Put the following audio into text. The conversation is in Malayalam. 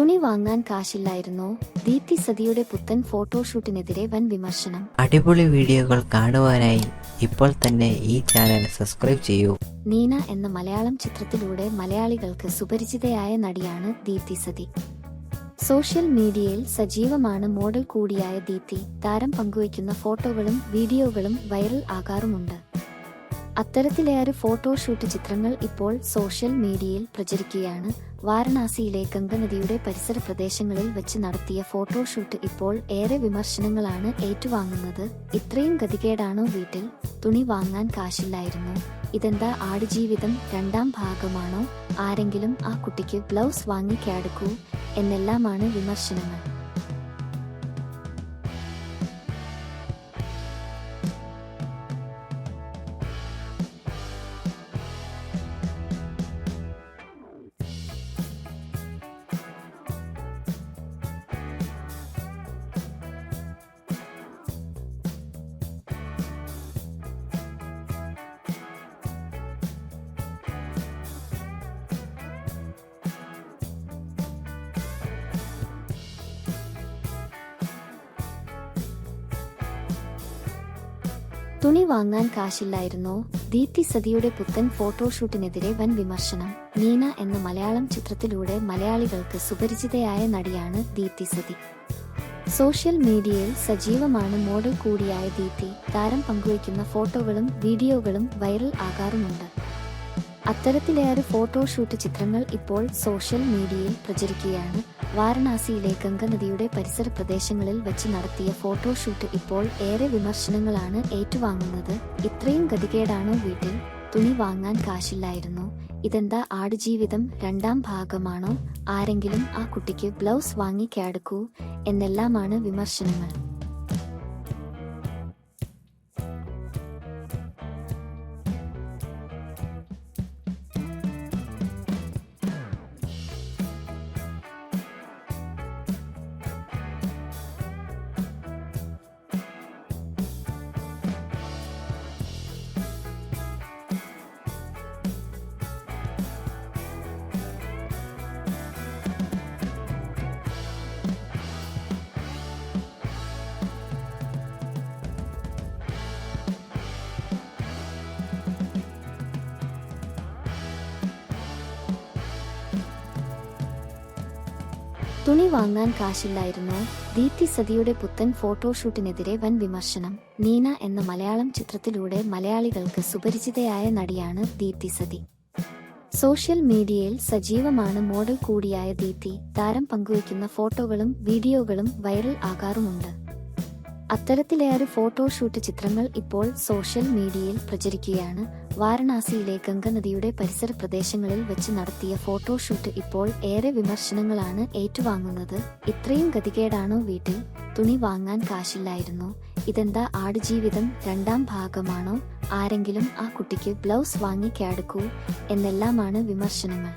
തുണി വാങ്ങാൻ കാശില്ലായിരുന്നോ? ദീപ്തി സതിയുടെ പുത്തൻ ഫോട്ടോഷൂട്ടിനെതിരെ വൻ വിമർശനം. അടിപൊളി വീഡിയോകൾ കാണുവാനായി ഇപ്പോൾ തന്നെ ഈ ചാനൽ സബ്സ്ക്രൈബ് ചെയ്യൂ. നീന എന്ന മലയാളം ചിത്രത്തിലൂടെ മലയാളികൾക്ക് സുപരിചിതയായ നടിയാണ് ദീപ്തി സതി. സോഷ്യൽ മീഡിയയിൽ സജീവമാണ്. മോഡൽ കൂടിയായ ദീപ്തി താരം പങ്കുവയ്ക്കുന്ന ഫോട്ടോകളും വീഡിയോകളും വൈറൽ ആകാറുമുണ്ട്. അത്തരത്തിലേറെ ഫോട്ടോഷൂട്ട് ചിത്രങ്ങൾ ഇപ്പോൾ സോഷ്യൽ മീഡിയയിൽ പ്രചരിക്കുകയാണ്. വാരണാസിയിലെ ഗംഗനദിയുടെ പരിസര പ്രദേശങ്ങളിൽ വെച്ച് നടത്തിയ ഫോട്ടോഷൂട്ട് ഇപ്പോൾ ഏറെ വിമർശനങ്ങളാണ് ഏറ്റുവാങ്ങുന്നത്. ഇത്രയും ഗതികേടാണോ വീട്ടിൽ? തുണി വാങ്ങാൻ കാശില്ലായിരുന്നോ? ഇതെന്താ ആടുജീവിതം 2ാം ഭാഗമാണോ? ആരെങ്കിലും ആ കുട്ടിക്ക് ബ്ലൗസ് വാങ്ങി കൊടുക്കൂ എന്നെല്ലാമാണ് വിമർശനങ്ങൾ. തുണി വാങ്ങാൻ കാശില്ലായിരുന്നോ? ദീപ്തി സതിയുടെ പുത്തൻ ഫോട്ടോഷൂട്ടിനെതിരെ വൻ വിമർശനം. നീന എന്ന മലയാളം ചിത്രത്തിലൂടെ മലയാളികൾക്ക് സുപരിചിതയായ നടിയാണ് ദീപ്തി സതി. സോഷ്യൽ മീഡിയയിൽ സജീവമാണ്. മോഡൽ കൂടിയായ ദീപ്തി താരം പങ്കുവയ്ക്കുന്ന ഫോട്ടോകളും വീഡിയോകളും വൈറൽ ആകാറുമുണ്ട്. അത്തരത്തിലേറെ ഫോട്ടോഷൂട്ട് ചിത്രങ്ങൾ ഇപ്പോൾ സോഷ്യൽ മീഡിയയിൽ പ്രചരിക്കുകയാണ്. വാരണാസിയിലെ ഗംഗനദിയുടെ പരിസര പ്രദേശങ്ങളിൽ വെച്ച് നടത്തിയ ഫോട്ടോഷൂട്ട് ഇപ്പോൾ ഏറെ വിമർശനങ്ങളാണ് ഏറ്റുവാങ്ങുന്നത്. ഇത്രയും ഗതികേടാണോ വീട്ടിൽ? തുണി വാങ്ങാൻ കാശില്ലായിരുന്നോ? ഇതെന്താ ആടുജീവിതം 2ാം ഭാഗമാണോ? ആരെങ്കിലും ആ കുട്ടിക്ക് ബ്ലൗസ് വാങ്ങി കൊടുക്കൂ എന്നെല്ലാമാണ് വിമർശനങ്ങൾ. തുണി വാങ്ങാൻ കാശില്ലായിരുന്നോ? ദീപ്തി സതിയുടെ പുത്തൻ ഫോട്ടോഷൂട്ടിനെതിരെ വൻ വിമർശനം. നീന എന്ന മലയാളം ചിത്രത്തിലൂടെ മലയാളികൾക്ക് സുപരിചിതയായ നടിയാണ് ദീപ്തി സതി. സോഷ്യൽ മീഡിയയിൽ സജീവമാണ്. മോഡൽ കൂടിയായ ദീപ്തി താരം പങ്കുവയ്ക്കുന്ന ഫോട്ടോകളും വീഡിയോകളും വൈറൽ ആകാറുമുണ്ട്. അത്തരത്തിലേറെ ഫോട്ടോഷൂട്ട് ചിത്രങ്ങൾ ഇപ്പോൾ സോഷ്യൽ മീഡിയയിൽ പ്രചരിക്കുകയാണ്. വാരണാസിയിലെ ഗംഗനദിയുടെ പരിസര പ്രദേശങ്ങളിൽ വെച്ച് നടത്തിയ ഫോട്ടോഷൂട്ട് ഇപ്പോൾ ഏറെ വിമർശനങ്ങളാണ് ഏറ്റുവാങ്ങുന്നത്. ഇത്രയും ഗതികേടാണോ വീട്ടിൽ? തുണി വാങ്ങാൻ കാശില്ലായിരുന്നോ? ഇതെന്താ ആടുജീവിതം 2ാം ഭാഗമാണോ? ആരെങ്കിലും ആ കുട്ടിക്ക് ബ്ലൗസ് വാങ്ങി കൊടുക്കൂ എന്നെല്ലാമാണ് വിമർശനങ്ങൾ.